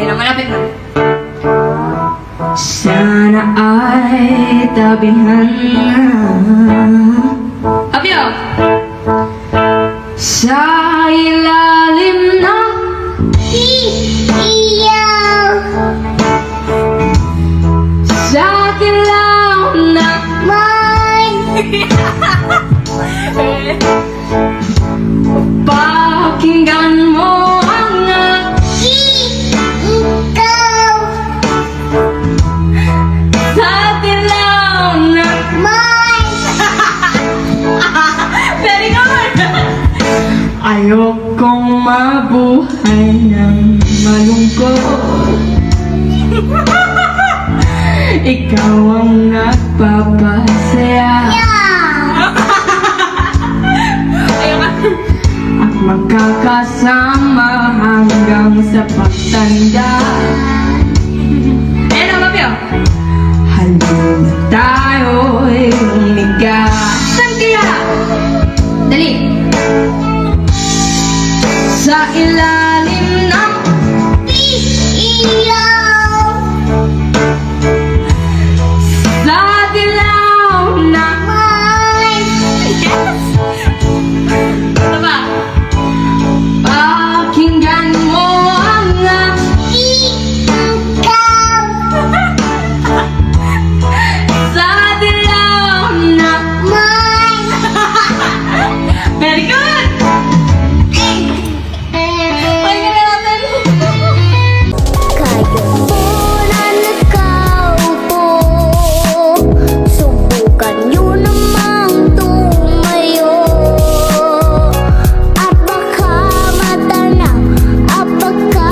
Yan ang malapit na. Sana ay tabihan na Abyo! sa ilalim ng Iyaw sa kilaw na May pakinggan mo ang Ikaw sa kilaw na May Very good! ayokong mabuhay ng malungkot. Ikaw ang nagpapasaya Ayaw ka. at magkakasama hanggang sa pagtanda. Ayan ang Abyo! Halina tayo'y umiga. Saan kaya? Dali! Sa ilalim ng Iyaw sa dilaw na May Ano ba? pakinggan mo ang Ikaw sa dilaw na May Very good! Pakinggan na natin! Kayo po na nakaupo, subukan nyo namang tumayo. At baka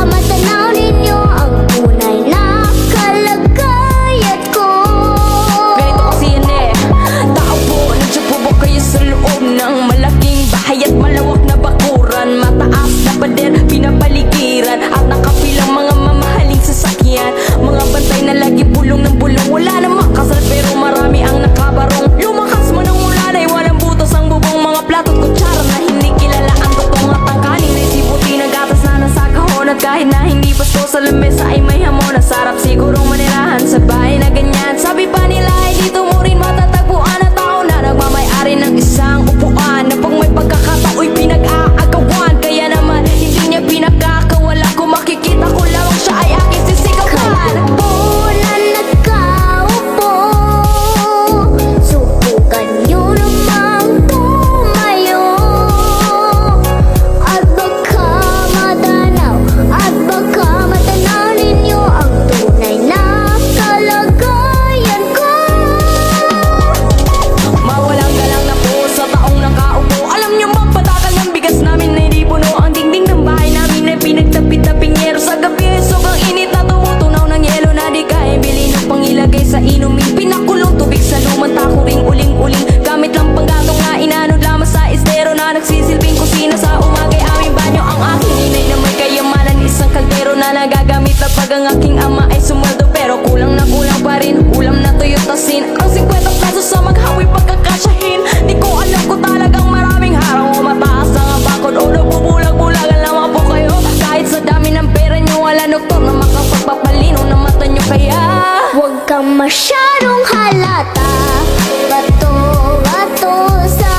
matanaw ninyo ang tunay na kalagayan ko. Ganito kasi yan eh. Tao po, nagsububok kayo sa loob ng malaking bahay at malawak na bakuran. Mataas na pader, pinapaligiran at nakapilang mga mamahaling sasakyan. Mga bantay na lagi bulong ng bulong. Wala namang kasal pero marami ang nakabarong. Lumakas mo ng ulan ay walang butas ang bubong. Mga plato't kutsara na hindi kilala ang totong at ang kanin ay siputi na gatas na nasa kahon. At kahit na hindi pasto sa lamesa ay may hamon. Ang sarap sigurong manirahan sa bahay na ganyan. Sabi pa nila ay dito mo rin matatagpuan na tao na nagmamay-ari ng isang upuan. Na pag may pagkakatao'y pinag-aagawan. Kaya naman hindi niya pinagkakawala. Kung makikita ko lamang siya ay aking sisigawan. Po na nakaupo, subukan nyo namang tumayo. At baka matanaw ninyo ang tunay na kalagayan ko. Mawalang galang na po sa taong nakaupo. Alam niyo bang patagal ng bigas namin na hindi puno. Ang dingding ng bahay namin ay pinagtapit-taping yero. Sa gabi ay sobrang init na tumutunaw ng yelo na di kaya bilhin at pangilagay sa inumin. Pinakulong tubig sa lumang takuring uling-uling. Gamit lang panggatong na inanod lamang sa estero na nagsisilbing kusina sa umagay aming banyo. Ang aking inay na may kayamanan, isang kaldero na nagagamit na pag ang aking ama ay sumweldo. Pero kulang na kulang pa rin, ulam na tuyot asin. Ang 50 pesos sa maghawi pagkakasyahin. Di ko alam kung talagang maraming harang o mataas ang ang bakod o nagbubulag-bulagan lamang po kayo. Kahit sa dami ng pera nyo, wala doktor na makapagpapalino ng mata nyo kaya Huwag kang masyadong halata, bato sa